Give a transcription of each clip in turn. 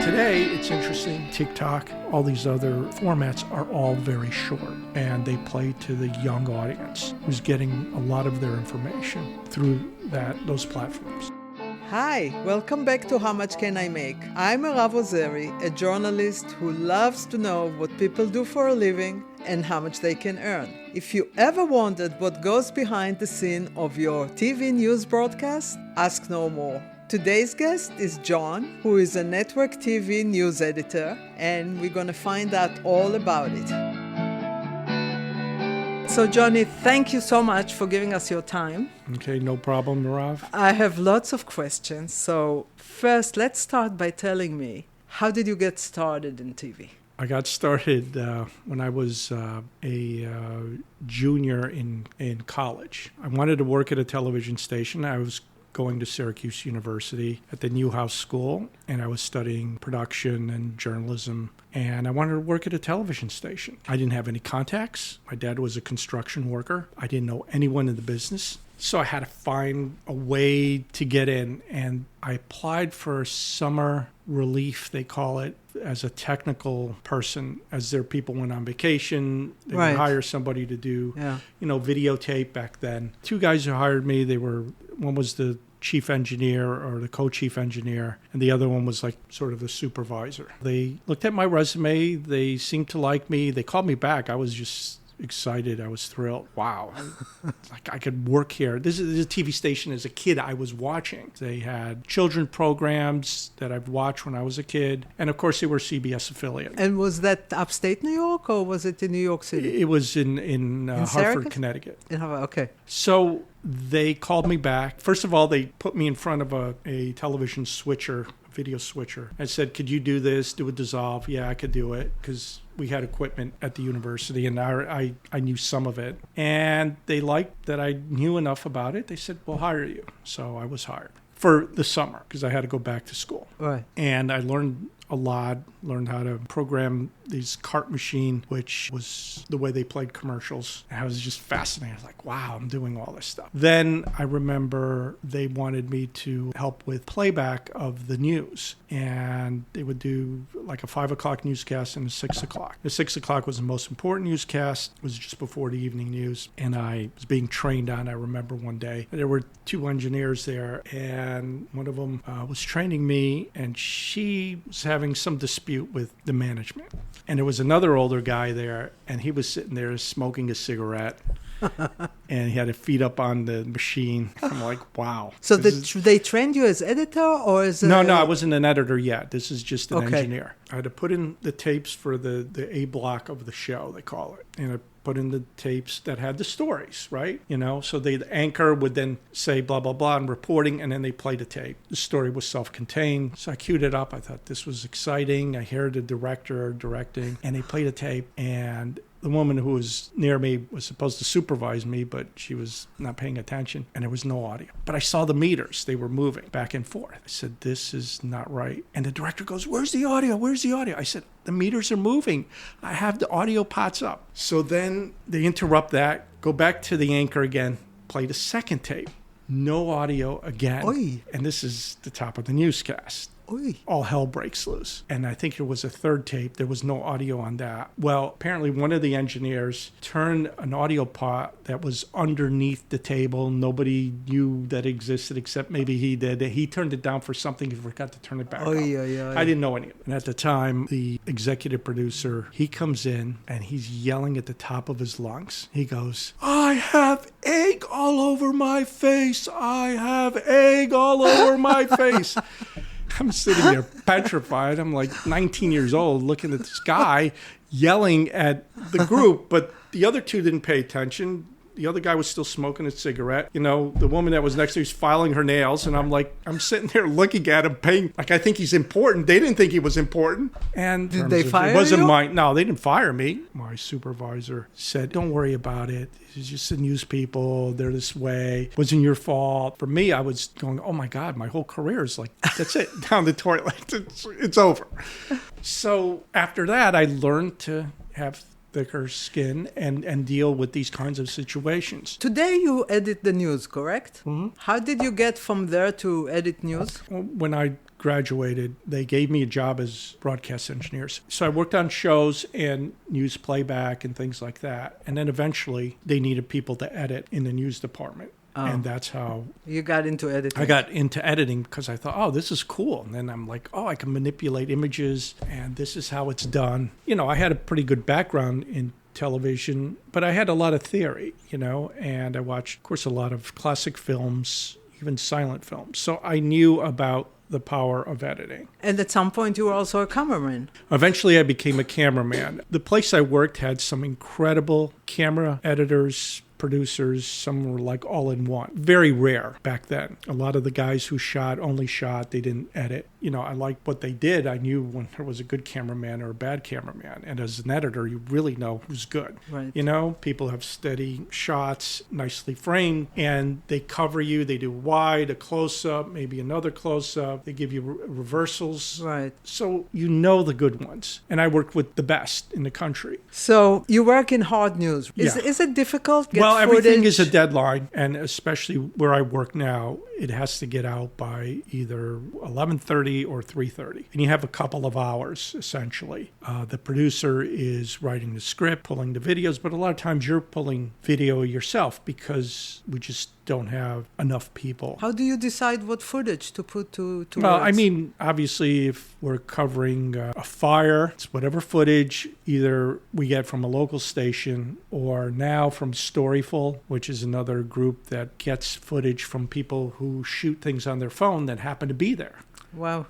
Today, it's interesting, TikTok, all these other formats are all very short, and they play to the young audience who's getting a lot of their information through those platforms. Hi, welcome back to How Much Can I Make? I'm Mirav Ozeri, a journalist who loves to know what people do for a living and how much they can earn. If you ever wondered what goes behind the scene of your TV news broadcast, ask no more. Today's guest is John, who is a network TV news editor, and we're going to find out all about it. So, Johnny, thank you so much for giving us your time. Okay, no problem, Mirav. I have lots of questions. So, first, let's start by telling me, how did you get started in TV? I got started when I was a junior in college. I wanted to work at a television station. I was going to Syracuse University at the Newhouse School, and I was studying production and journalism, and I wanted to work at a television station. I didn't have any contacts. My dad was a construction worker. I didn't know anyone in the business, so I had to find a way to get in, and I applied for summer relief, they call it, as a technical person. As their people went on vacation, they would hire somebody to do, videotape back then. Two guys who hired me, one was the chief engineer or the co-chief engineer, and the other one was like sort of the supervisor. They looked at my resume. They seemed to like me. They called me back. I was just excited. I was thrilled. Wow. Like I could work here. This is a TV station as a kid I was watching. They had children programs that I've watched when I was a kid. And of course they were CBS affiliate. And was that upstate New York or was it in New York City? It was in Hartford, Connecticut. In Hartford, okay. So they called me back. First of all, they put me in front of a television switcher, video switcher. I said, could you do this, do a dissolve? Yeah, I could do it, because we had equipment at the university, and I knew some of it. And they liked that I knew enough about it. They said, we'll hire you. So I was hired for the summer, because I had to go back to school. Right. And I learned a lot, learned how to program these cart machine, which was the way they played commercials. And I was just fascinated. I was like, wow, I'm doing all this stuff. Then I remember they wanted me to help with playback of the news. And they would do like a 5 o'clock newscast and a 6 o'clock. The 6 o'clock was the most important newscast. It was just before the evening news. And I was being trained on, I remember one day, there were two engineers there, and one of them was training me, and she was having some dispute with the management. And there was another older guy there, and he was sitting there smoking a cigarette. And he had his feet up on the machine. I'm like, wow. So they trained you as editor or as No, I wasn't an editor yet. This is just an engineer. I had to put in the tapes for the A block of the show, they call it. And I put in the tapes that had the stories, right? So the anchor would then say blah, blah, blah, and reporting, and then they played the tape. The story was self-contained. So I queued it up. I thought this was exciting. I heard the director directing, and they played a tape, and the woman who was near me was supposed to supervise me, but she was not paying attention, and there was no audio. But I saw the meters. They were moving back and forth. I said, this is not right. And the director goes, where's the audio? Where's the audio? I said, the meters are moving. I have the audio pots up. So then they interrupt that, go back to the anchor again, play the second tape. No audio again. Oy. And this is the top of the newscast. Oy. All hell breaks loose. And I think there was a third tape. There was no audio on that. Well, apparently one of the engineers turned an audio pot that was underneath the table. Nobody knew that existed except maybe he did. He turned it down for something. He forgot to turn it back up. I didn't know any of it. And at the time, the executive producer, he comes in and he's yelling at the top of his lungs. He goes, I have egg all over my face. I have egg all over my face. I'm sitting there petrified. I'm like 19 years old looking at this guy yelling at the group, but the other two didn't pay attention. The other guy was still smoking a cigarette. The woman that was next to me was filing her nails, and I'm sitting there looking at him, paying, like I think he's important. They didn't think he was important. And did they fire you? It wasn't mine. No, they didn't fire me. My supervisor said, don't worry about it. It's just the news people. They're this way. It wasn't your fault. For me, I was going, oh my God, my whole career is like, that's it, down the toilet. It's over. So after that, I learned to have thicker skin and deal with these kinds of situations. Today you edit the news, correct? Mm-hmm. How did you get from there to edit news? When I graduated, they gave me a job as broadcast engineers. So I worked on shows and news playback and things like that. And then eventually they needed people to edit in the news department. Oh. And that's how You got into editing. I got into editing because I thought, oh, this is cool. And then I'm like, oh, I can manipulate images and this is how it's done. You know, I had a pretty good background in television, but I had a lot of theory, you know, and I watched, of course, a lot of classic films, even silent films. So I knew about the power of editing. And at some point you were also a cameraman. Eventually I became a cameraman. The place I worked had some incredible camera editors, producers. Some were like all in one. Very rare back then. A lot of the guys who shot only shot, they didn't edit. You know, I liked what they did. I knew when there was a good cameraman or a bad cameraman. And as an editor, you really know who's good. Right. You know, people have steady shots, nicely framed, and they cover you. They do wide, a close-up, maybe another close-up. They give you reversals. Right. So you know the good ones. And I worked with the best in the country. So you work in hard news. Yeah. Is it difficult? Well, everything footage? is a deadline, and especially where I work now, it has to get out by either 11:30 or 3:30. And you have a couple of hours, essentially. The producer is writing the script, pulling the videos, but a lot of times you're pulling video yourself because we just don't have enough people. How do you decide what footage to put to Well, I words? mean, obviously, if we're covering a fire, it's whatever footage either we get from a local station or now from Storyful, which is another group that gets footage from people who shoot things on their phone that happen to be there. Wow.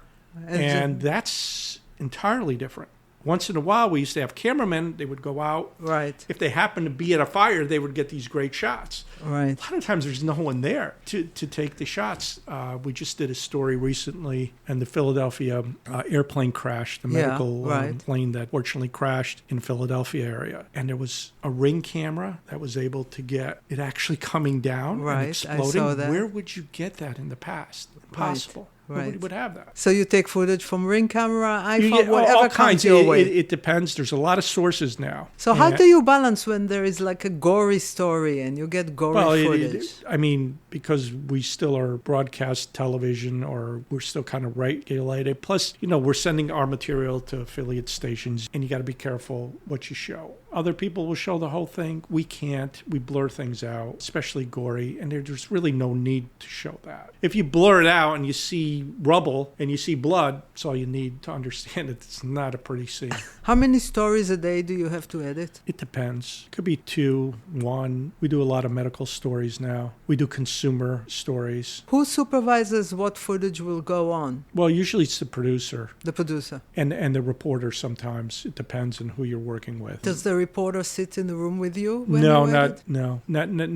And that's entirely different. Once in a while, we used to have cameramen. They would go out. Right. If they happened to be at a fire, they would get these great shots. Right. A lot of times there's no one there to take the shots. We just did a story recently, and the Philadelphia airplane crashed, the Yeah, medical right. plane that fortunately crashed in Philadelphia area. And there was a Ring camera that was able to get it actually coming down Right, I and exploding. saw that. Where would you get that in the past? Impossible. Right. Nobody would have that. So you take footage from Ring camera, You iPhone, get whatever all comes kinds. your It, way. it depends. There's a lot of sources now. So how And- do you balance when there is like a gory story and you get gory footage? I mean, because we still are broadcast television or we're still kind of regulated. Plus, you know, we're sending our material to affiliate stations and you got to be careful what you show. Other people will show the whole thing. We can't. We blur things out, especially gory. And there's really no need to show that. If you blur it out and you see rubble and you see blood, that's all you need to understand it. It's not a pretty scene. How many stories a day do you have to edit? It depends. Could be 2, 1. We do a lot of medical stories now. We do consumer stories. Who supervises what footage will go on? Well, usually it's the producer The producer. and the reporter sometimes. It depends on who you're working with. Does the reporter sit in the room with you? When No, you edit?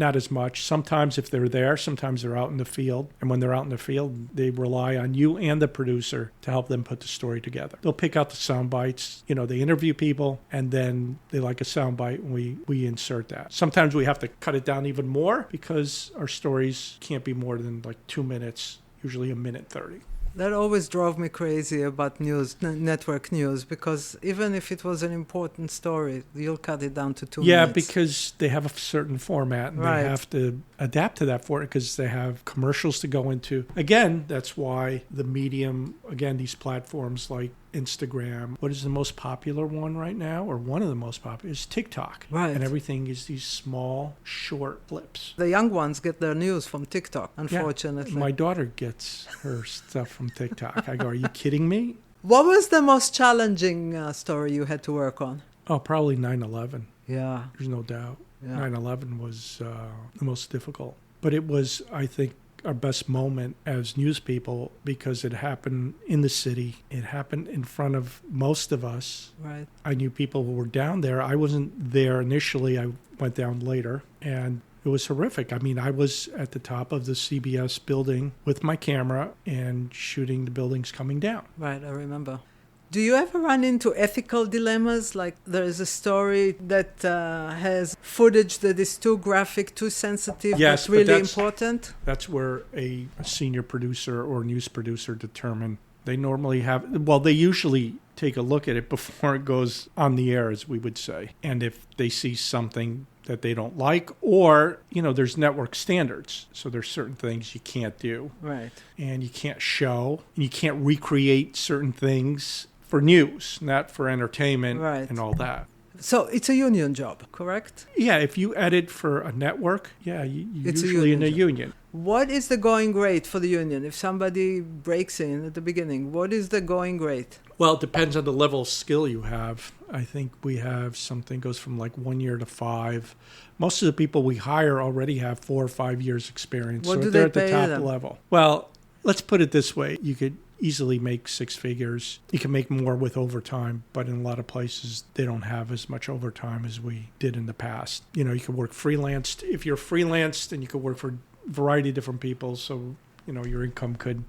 not as much. Sometimes if they're there, sometimes they're out in the field. And when they're out in the field, they rely on you and the producer to help them put the story together. They'll pick out the sound bites. You know, they interview people and then they like a sound bite and we insert that. Sometimes we have to cut it down even more because our stories can't be more than like 2 minutes, usually 1:30. That always drove me crazy about news, network news, because even if it was an important story, you'll cut it down to 2 Yeah, minutes. because they have a certain format and Right. they have to adapt to that for it because they have commercials to go into. Again, that's why the medium, again, these platforms like Instagram, what is the most popular one right now, or one of the most popular, is TikTok. Right. And everything is these small, short clips. The young ones get their news from TikTok, Yeah. unfortunately. My daughter gets her stuff from TikTok. I go, are you kidding me? What was the most challenging story you had to work on? Oh, probably 9/11. Yeah. There's no doubt. Yeah. 9/11 was the most difficult. But it was, I think, our best moment as news people because it happened in the city. It happened in front of most of us. Right. I knew people who were down there. I wasn't there initially. I went down later. And it was horrific. I mean, I was at the top of the CBS building with my camera and shooting the buildings coming down. Right, I remember. Do you ever run into ethical dilemmas? Like there is a story that has footage that is too graphic, too sensitive, Yes, but but really that's- important? That's where a senior producer or news producer determine They normally have, well, they usually take a look at it before it goes on the air, as we would say. And if they see something that they don't like, or, there's network standards. So there's certain things you can't do. Right. And you can't show, and you can't recreate certain things for news, not for entertainment and all that. So it's a union job, correct? Yeah, if you edit for a network, you're It's usually in a union. What is the going rate for the union? If somebody breaks in at the beginning, what is the going rate? Well, it depends on the level of skill you have. I think we have something goes from like 1 year to 5. Most of the people we hire already have 4 or 5 years experience. What do they're they at the pay top them? level. Well, let's put it this way. You could easily make 6 figures. You can make more with overtime, but in a lot of places, they don't have as much overtime as we did in the past. You can work freelanced. If you're freelanced, then you could work for a variety of different people. So, your income could...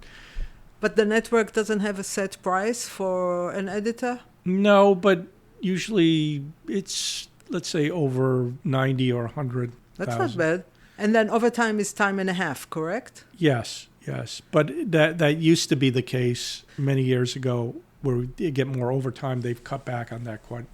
But the network doesn't have a set price for an editor? No, but usually it's, let's say, over 90 or 100,000. That's not bad. And then overtime is time and a half, correct? Yes. But that used to be the case many years ago where we did get more overtime. They've cut back on that quite.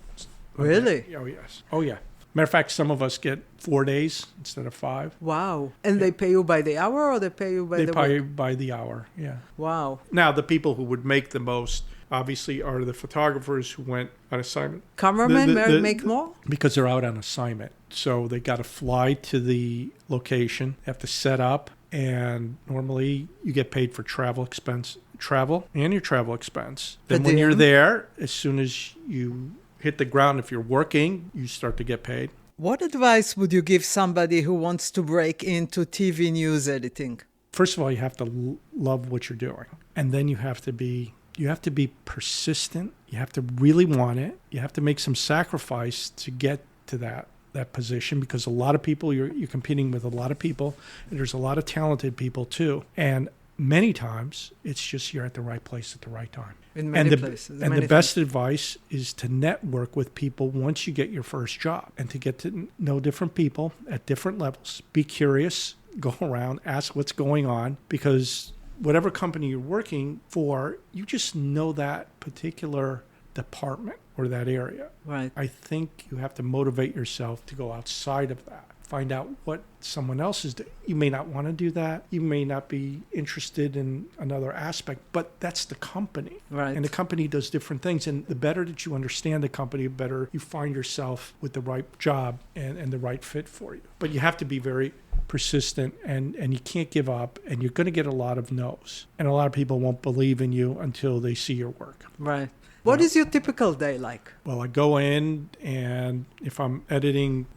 Really? Oh, yes. Oh, yeah. Matter of fact, some of us get 4 days instead of 5. Wow. And they pay you by the hour or they pay you by the They pay week? by the hour, yeah. Wow. Now, the people who would make the most, obviously, are the photographers who went on assignment. Cameramen make more? Because they're out on assignment. So they got to fly to the location, have to set up, and normally you get paid for travel and your travel expense. Then when you're there, as soon as you hit the ground, if you're working, you start to get paid. What advice would you give somebody who wants to break into TV news editing? First of all, you have to love what you're doing. And then you have to be persistent. You have to really want it. You have to make some sacrifice to get to that position, because a lot of people, you're competing with a lot of people, and there's a lot of talented people too. And many times it's just you're at the right place at the right time. In many places. And the best advice is to network with people once you get your first job, and to get to know different people at different levels. Be curious, go around, ask what's going on, because whatever company you're working for, you just know that particular department or that area. Right. I think you have to motivate yourself to go outside of that. Find out what someone else is doing. You may not want to do that. You may not be interested in another aspect, but that's the company. Right. And the company does different things. And the better that you understand the company, the better you find yourself with the right job and the right fit for you. But you have to be very persistent, and you can't give up, and you're going to get a lot of no's. And a lot of people won't believe in you until they see your work. Right. What is your typical day like? Well, I go in, and if I'm editing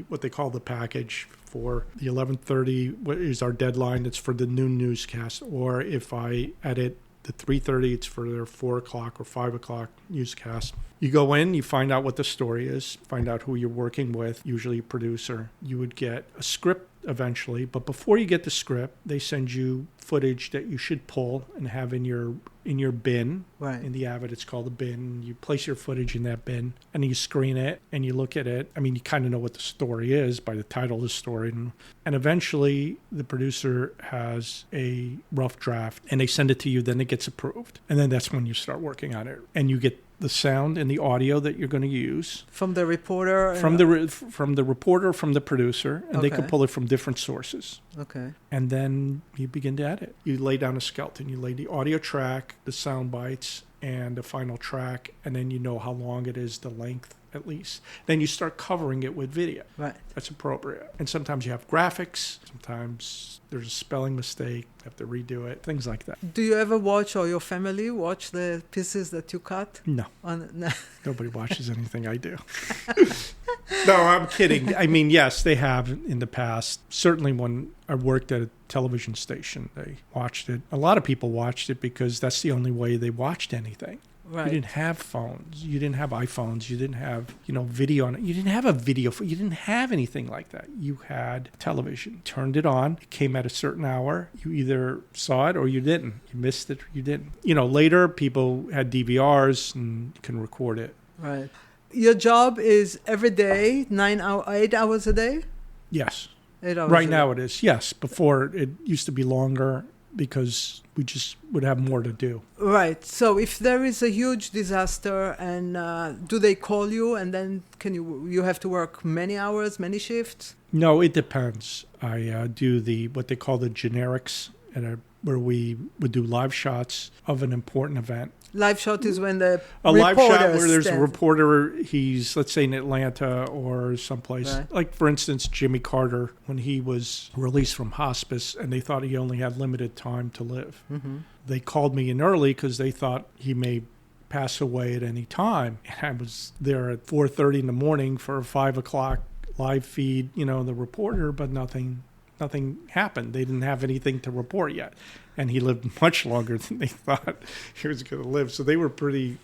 what they call the package for the 11:30, what is our deadline, it's for the noon newscast. Or if I edit the 3:30, it's for their 4 o'clock or 5 o'clock newscast. You go in, you find out what the story is, find out who you're working with, usually a producer. You would get a script eventually, but before you get the script, they send you footage that you should pull and have in your bin. Right. In the Avid, it's called a bin. You place your footage in that bin, and you screen it, and you look at it. I mean, you kind of know what the story is by the title of the story. And eventually, the producer has a rough draft, and they send it to you. Then it gets approved. And then that's when you start working on it. And you get the sound and the audio that you're going to use from the reporter, from the reporter, from the producer, and they can pull it from different sources. Okay. And then you begin to edit. You lay down a skeleton. You lay the audio track, the sound bites, and the final track, and then you know how long it is, the length at least. Then you start covering it with video. Right. That's appropriate. And sometimes you have graphics. Sometimes there's a spelling mistake. You have to redo it. Things like that. Do you ever watch, or your family watch, the pieces that you cut? No. No. Nobody watches anything I do. No, I'm kidding. I mean, yes, they have in the past. Certainly when I worked at a television station, they watched it. A lot of people watched it because that's the only way they watched anything. Right. You didn't have phones. You didn't have iPhones. You didn't have, video on it. You didn't have a video. You didn't have anything like that. You had television. Turned it on. It came at a certain hour. You either saw it or you didn't. You missed it or you didn't. Later people had DVRs and you can record it. Right. Your job is every day, 8 hours a day? Yes. 8 hours right now it is, yes. Before it used to be longer. because we just would have more to do. Right. So if there is a huge disaster, and do they call you, and then you have to work many hours, many shifts? No, it depends. I do what they call the generics, where we would do live shots of an important event. Live shot is when the live shot where there's stands. a reporter, he's, let's say, in Atlanta or someplace. Right. Like, for instance, Jimmy Carter, when he was released from hospice and they thought he only had limited time to live. Mm-hmm. They called me in early because they thought he may pass away at any time. And I was there at 4:30 in the morning for a 5 o'clock live feed, the reporter, but nothing happened. They didn't have anything to report yet. And he lived much longer than they thought he was going to live. So they were pretty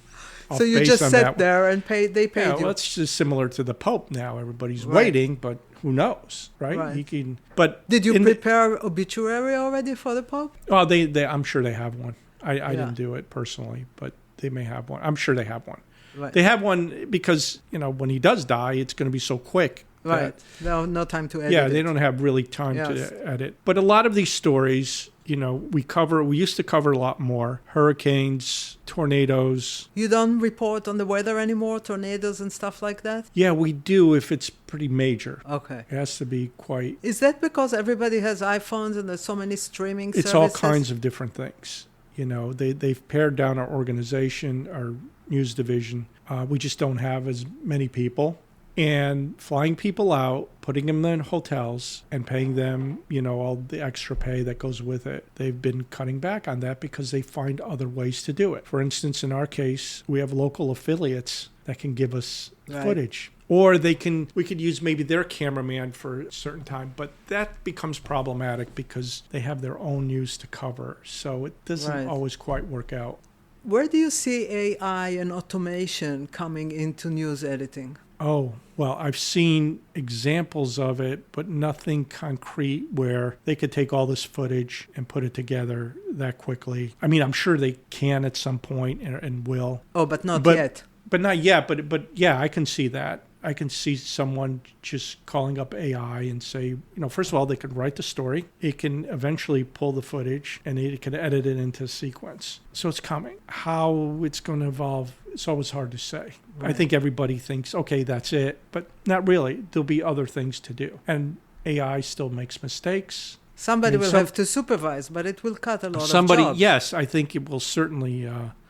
off So you base just on sat that. there and they paid you. Well, it's just similar to the Pope now. Everybody's Right. waiting, but who knows, right? Right. He can. But Did you prepare obituary already for the Pope? Oh, they. I'm sure they have one. I didn't do it personally, but they may have one. I'm sure they have one. Right. They have one because when he does die, it's going to be so quick. Right. No time to edit. Yeah, they don't have really time to edit. But a lot of these stories, we used to cover a lot more. Hurricanes, tornadoes. You don't report on the weather anymore, tornadoes and stuff like that? Yeah, we do if it's pretty major. Okay. It has to be quite... Is that because everybody has iPhones and there's so many streaming services? It's all kinds of different things. They've pared down our organization, our news division. We just don't have as many people. And flying people out, putting them in hotels and paying them, all the extra pay that goes with it. They've been cutting back on that because they find other ways to do it. For instance, in our case, we have local affiliates that can give us footage. Or we could use maybe their cameraman for a certain time, but that becomes problematic because they have their own news to cover. So it doesn't always quite work out. Where do you see AI and automation coming into news editing? Oh, well, I've seen examples of it, but nothing concrete where they could take all this footage and put it together that quickly. I mean, I'm sure they can at some point and will. Oh, but not yet. But not yet. But yeah, I can see that. I can see someone just calling up AI and say, first of all, they could write the story. It can eventually pull the footage and it can edit it into sequence. So it's coming. How it's going to evolve, it's always hard to say. Right. I think everybody thinks, okay, that's it. But not really. There'll be other things to do. And AI still makes mistakes. Somebody will have to supervise, but it will cut a lot of jobs. Yes, I think it will certainly.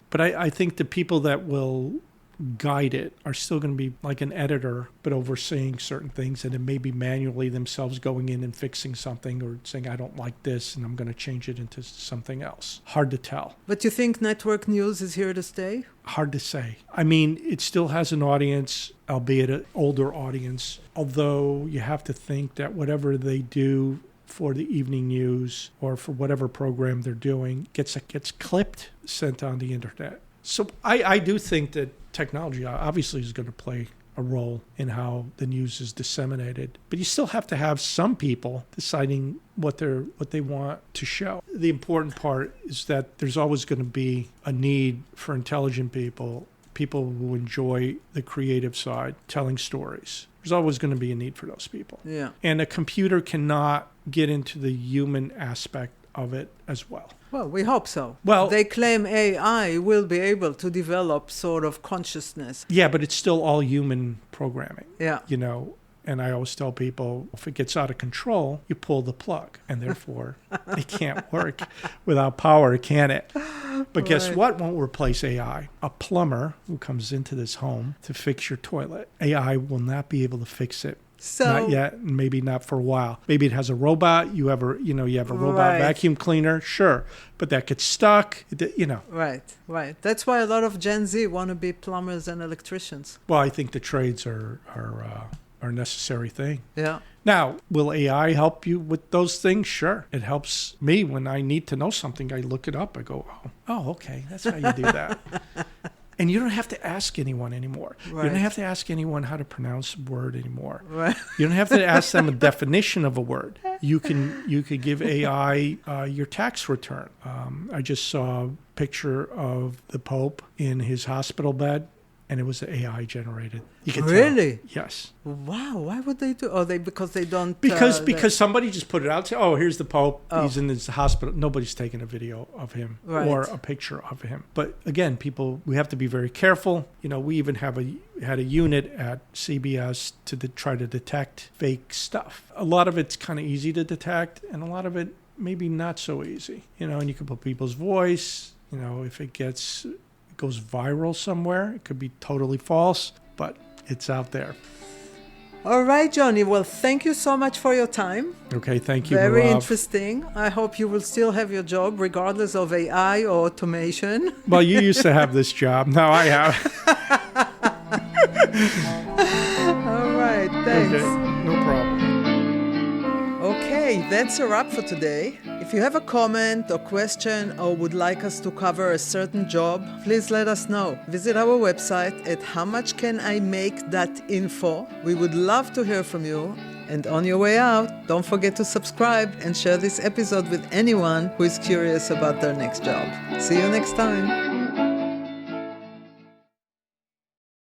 But I think the people that will guide it are still going to be like an editor, but overseeing certain things, and it may be manually themselves going in and fixing something or saying, I don't like this and I'm going to change it into something else. Hard to tell. But you think network news is here to stay? Hard to say. I mean, it still has an audience, albeit an older audience, although you have to think that whatever they do for the evening news or for whatever program they're doing gets clipped, sent on the internet. So I do think that technology obviously is going to play a role in how the news is disseminated. But you still have to have some people deciding what they want to show. The important part is that there's always going to be a need for intelligent people who enjoy the creative side, telling stories. There's always going to be a need for those people. Yeah. And a computer cannot get into the human aspect of it as well. Well, we hope so. Well, they claim AI will be able to develop sort of consciousness. Yeah, but it's still all human programming. Yeah. And I always tell people, if it gets out of control, you pull the plug. And therefore, it can't work without power, can it? But guess what won't replace AI? A plumber who comes into this home to fix your toilet. AI will not be able to fix it. So, not yet, maybe not for a while. Maybe it has a robot. You have a robot vacuum cleaner, sure, but that gets stuck. Right. That's why a lot of Gen Z want to be plumbers and electricians. Well, I think the trades are a necessary thing. Yeah. Now, will AI help you with those things? Sure. It helps me when I need to know something. I look it up. I go, oh, okay, that's how you do that. And you don't have to ask anyone anymore. Right. You don't have to ask anyone how to pronounce a word anymore. Right. You don't have to ask them a definition of a word. You could give AI your tax return. I just saw a picture of the Pope in his hospital bed, and it was AI generated. You could Really? tell. Yes. Wow, why would they do? Oh, because they don't. Because somebody just put it out. Say, oh, here's the Pope. He's in this hospital. Nobody's taking a video of him or a picture of him. But again, we have to be very careful. We even had a unit at CBS to try to detect fake stuff. A lot of it's kind of easy to detect, and a lot of it maybe not so easy. And you can put people's voice. If it goes viral somewhere, it could be totally false, but it's out there. All right, Johnny. Well, thank you so much for your time. Okay, thank you, Very Mirav. interesting. I hope you will still have your job regardless of AI or automation. Well, you used to have this job. Now I have. All right, thanks. Okay, no problem. Okay, that's a wrap for today. If you have a comment or question or would like us to cover a certain job, please let us know. Visit our website at howmuchcanimake.info. We would love to hear from you. And on your way out, don't forget to subscribe and share this episode with anyone who is curious about their next job. See you next time.